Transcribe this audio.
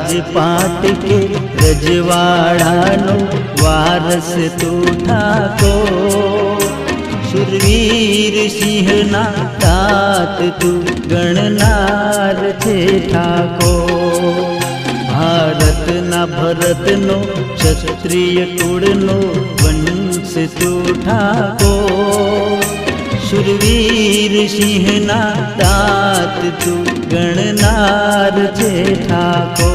राजपाट के रजवाड़ानो वारस तू ठाको। शूरवीर सिंहना तात तू गणनार छे ठाको। भारतना भरतनो क्षत्रिय कुळनो वंश तू ठाको। शूरवीर सिंहना तात तू गणनार छे ठाको।